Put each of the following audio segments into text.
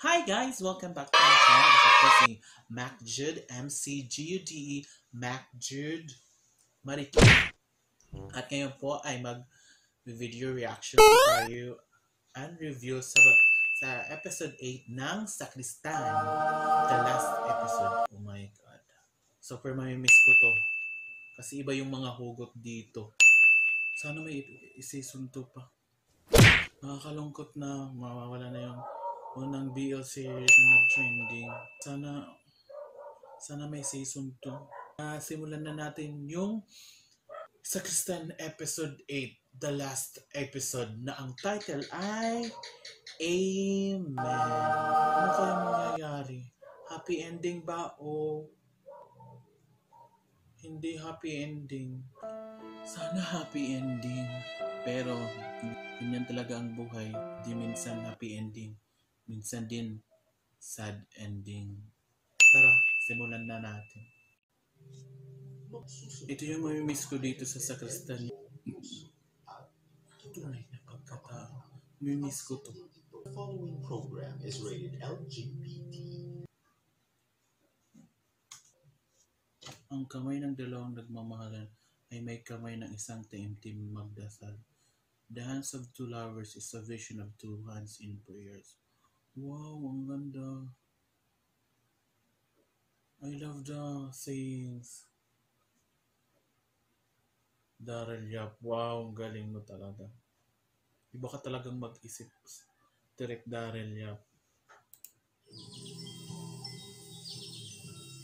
Hi guys! Welcome back to my channel. Ako po si Mac Jude, MCGUDE, Mac Jude Mariki. At ngayon po ay mag-video reaction po tayo and review sa episode 8 ng Sakristan. The last episode. Oh my God. Super mamimiss ko to. Kasi iba yung mga hugot dito. Sana may season 2 pa. Nakakalungkot na mawawala na yung unang BL series na nag-trending. Sana may season 2. Simulan na natin yung Sakristan episode 8, the last episode, na ang title ay Amen. Ano kaya mangyayari? Happy ending ba o hindi happy ending? Sana happy ending. Pero ganyan talaga ang buhay. Di minsan happy ending. Minsan din sad ending. Tara, simulan na natin. Ito yung mamimiss ko dito sa Sakristan. Tunay na pagkatao. Mamimiss ko to. The following program is rated LGBT. Ang kamay ng dalawang nagmamahalan ay may kamay ng isang taimtim magdasal. The hands of two lovers is a vision of two hands in prayers. Wow, ang ganda. I love the sayings. Daryl Yap, wow, ang galing mo talaga. Iba ka talagang mag-isip. Direct Daryl Yap.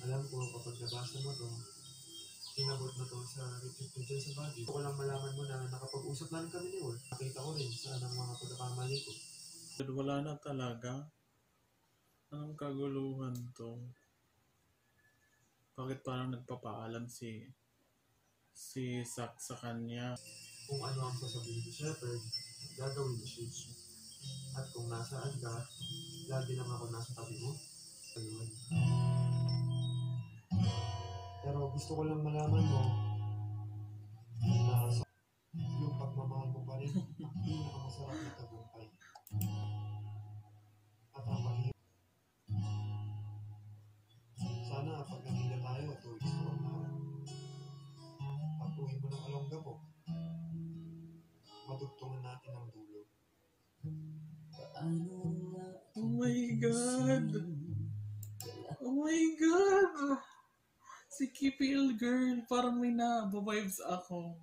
Alam ko kapag nabasa mo to, inabot mo to sa retreat ko dyan sa Baguio. Gusto ko lang malaman mo na nakapag-usap na rin kami ni Wolf. Nakita ko rin saan ang mga pagkakamali ko. Wala na talaga. Anong kaguluhan to? Bakit parang nagpapaalam si Zack sa kanya? Kung ano ang sasabihin ni Shepard, gagawin ni Shitsu. At kung nasaan ka, lagi lang ako nasa tabi mo. Ayun. Pero gusto ko lang malaman mo na yung pagmamahal mo pa rin ang pinakamasarap na tagumpay. At ang mahirap. Sana pag nagkita tayo at uwis ko na pag-uwi mo ng Alongga po, madugtungan natin ang dulo. Oh my God! Oh my God! Si KPL girl, parang may na-vibes ako.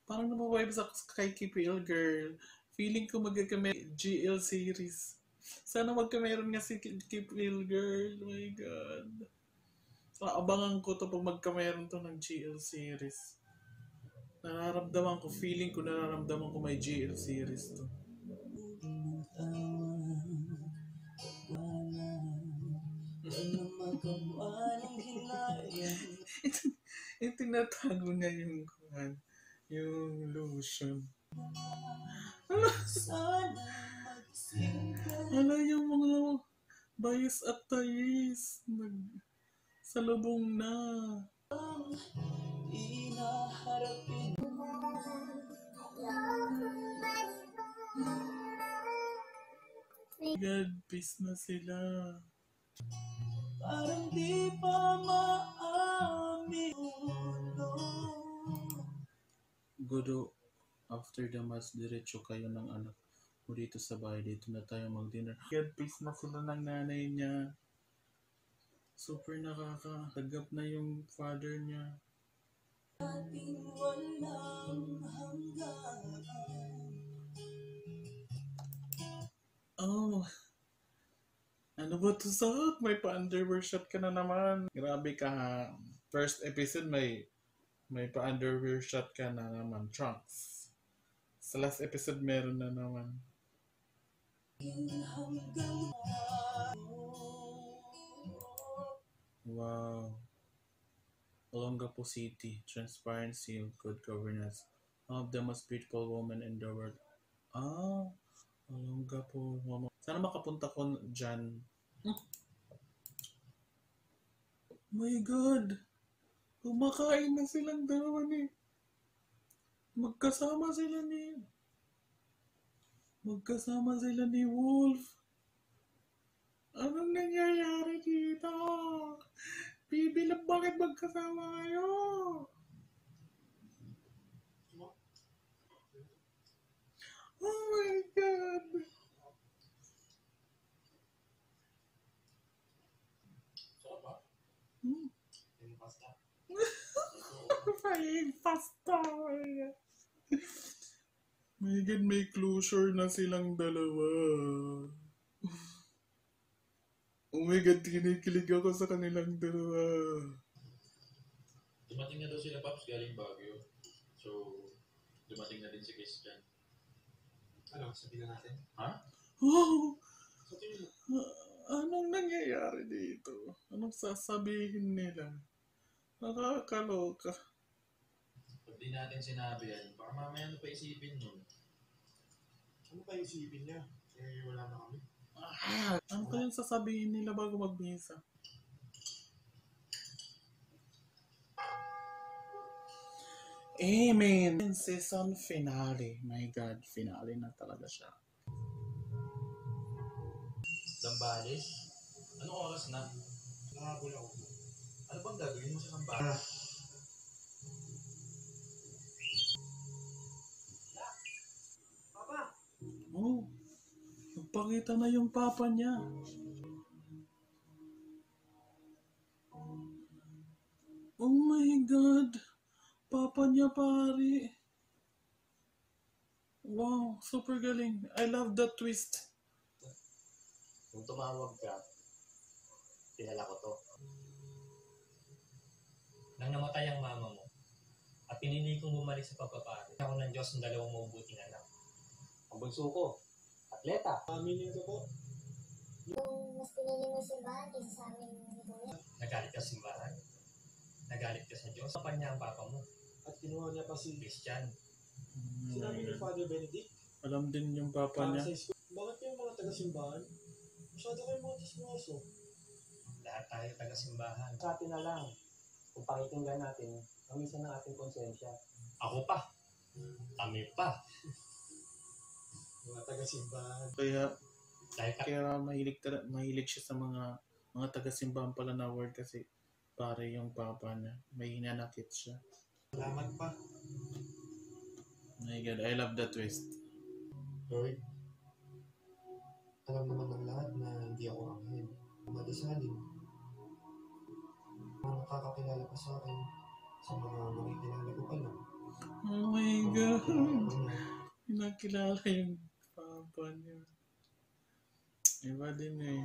Parang na-vibes ako kay KPL girl. Feeling ko magkakamay GL series. Sana magkameron nga si KPL girl. Oh my God. So, abangan ko to pag magkameron to ng GL series. Nararamdaman ko, feeling ko nararamdaman ko may GL series to. Tinatago niya yung lotion. Ano yung mga bias at tayis salubong na. God, peace na sila. Parang di pa maamin. Godo, after the mass, diretso kayo ng anak mo dito sa bahay. Dito na tayo mag-dinner. God, peace na sila ng nanay niya. Super nakakatagap na yung father niya. Oh, ano ba to, Zach? May pa-underwear shot ka na naman. Grabe ka ha. First episode may pa-underwear shot ka na naman. Trunks. Sa last episode meron na naman. Wow. Olongapo City. Transparency, good governance. One of the most beautiful women in the world. Ah, Olongapo woman. Sana makapunta ko dyan. My God! Kumakain na silang dalawa ni. Magkasama sila ni Wolf. Anong nangyayari dito? Bibilab, bakit magkasama kayo? Oh my God! Hmm. Yung pasta. Frying pasta! My God, may closure na silang dalawa. Oh my God, kinikilig ako sa kanilang dalawa. Dumating na daw sila, Paps, galing Baguio. So, dumating na din si Christian. Ano, sabihin na natin? Oh, Sa tingin mo, anong nangyayari dito? Anong sasabihin nila? Nakakaloka. Pag di natin sinabi yan, baka mamaya ano pa isipin nun. ano pa isipin niya? Eh, wala na kami. Ano pa yung sasabihin nila bago magbihisa? Amen! Season finale. My God, finale na talaga siya. Zambales? Anong oras na? Nakabula ako. Ano bang gagawin mo sa Zambales? Papa! Oh, nagpakita na yung papa niya. Oh my God! Papa niya, pare. Wow, super galing. I love that twist. Nung tumawag ka, kilala ko to. Nang namatay ang mama mo, at pinili kong bumalik sa pagpapari, ako ng Diyos ng dalawang mabubuting anak. Ang bunso ko, atleta. Aminin ko po. Yung mas pinili mo yung simbahan kaysa sa amin ni Kuya. Nagalit ka sa simbahan. Nagalit ka sa Diyos. Papa niya ang papa mo, At kinuha niya pa si... Christian. Sinabi ni Father Benedict. Alam din yung papa Para niya. sa school. Bakit yung mga taga-simbahan? Masyado kayo mga tismoso. Lahat tayo taga-simbahan. Sa atin na lang, kung pakikinggan natin, ang isa ng ating konsensya. Ako pa. Kami pa. Mga taga-simbahan. Dahil Kaya mahilig siya sa mga taga-simbahan pala na word kasi pare yung papa niya. May hinanakit siya. Salamat pa. My God, I love that twist. Lord, alam naman ng lahat na hindi ako anghel. Madasalin. Mga nakakakilala pa sa akin sa mga makikilala ko pa lang. Oh my God! Mga Nakilala yung papa niya. Iba din eh.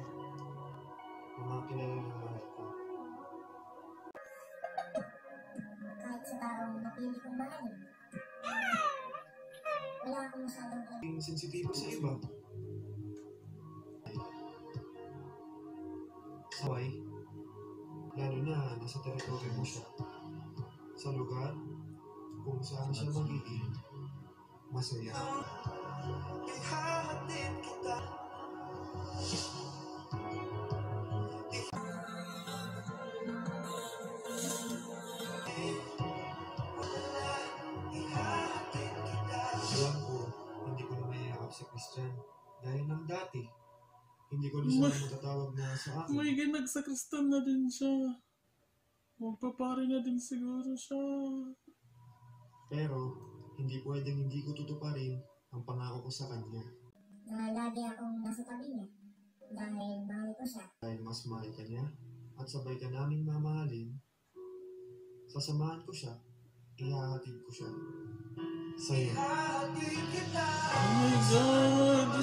kilala ng mahal ko. Kahit sa taong napili kong mahalin. Wala akong masyadong alam. Yung sensitibo sa iba. Saway. Lalo na nasa teritoryo mo siya. Sa lugar kung saan siya magiging masaya. Alam ko, hindi ko na mayayakap si Christian. Dahil nang dati, hindi ko na siya matatawag na sa Oh akin. my God, nagsakristan na din siya. Magpapare na din siguro siya. Pero, hindi pwedeng hindi ko tutuparin ang pangako ko sa kanya. Na lagi akong nasa tabi niya. Dahil mahal ko siya. Dahil mas mahal ka niya at sabay ka naming mamahalin, sasamahan ko siya, ihahatid ko siya sa'yo. Oh my God!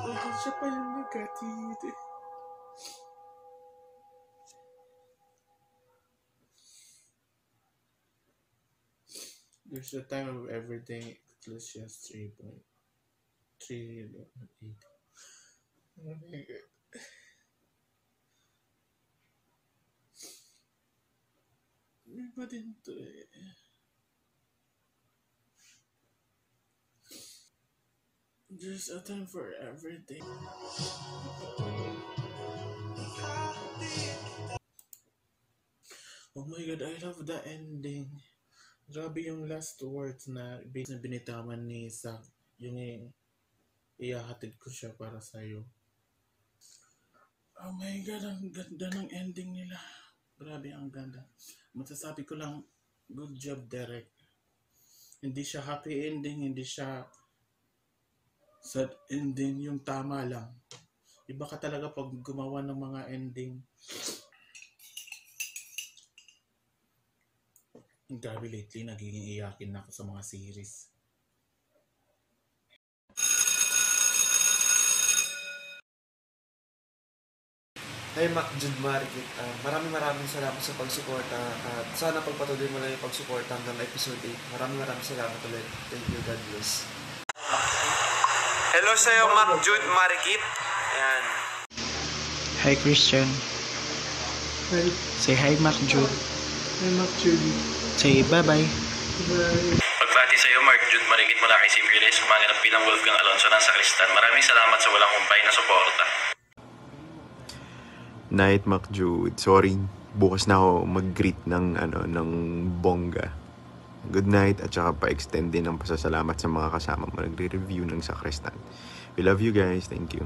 Oh, siya pa yung nagkatid. There's a time of everything Ecclesiastes 3:8. Oh my God. Iba din to eh. There's a time for everything. Oh my God, I love the ending. Grabe yung last words na binitawan ni Zack. Yung iyahatid ko siya para sa'yo. Oh my God, ang ganda ng ending nila. Grabe, ang ganda. Masasabi ko lang, good job, Derek. Hindi siya happy ending, hindi siya sad ending, yung tama lang. Iba ka talaga pag gumawa ng mga ending. Grabe, lately nagiging iyakin na ako sa mga series. Hey Mac Jude Marikit, maraming salamat sa pagsuporta at sana pagpatuloy mo lang yung pagsuporta hanggang episode 8. Maraming salamat ulit. Thank you, God bless. Hello sa'yo Mac Jude Marikit. Ayan. Hi Christian. Hi. Say hi Mac Jude. Hi Mac Jude. Say bye-bye. Bye. Pagbati sa iyo, Mark Jude Marikit mula kay si Fearless, umaganap bilang Wolfgang Alonso ng Sakristan. Maraming salamat sa walang humpay na suporta. Night, Mac Jude. Sorry, bukas na ako mag-greet ng bongga. Good night at saka pa-extend din ang pasasalamat sa mga kasama mo nagre-review ng Sakristan. We love you guys. Thank you.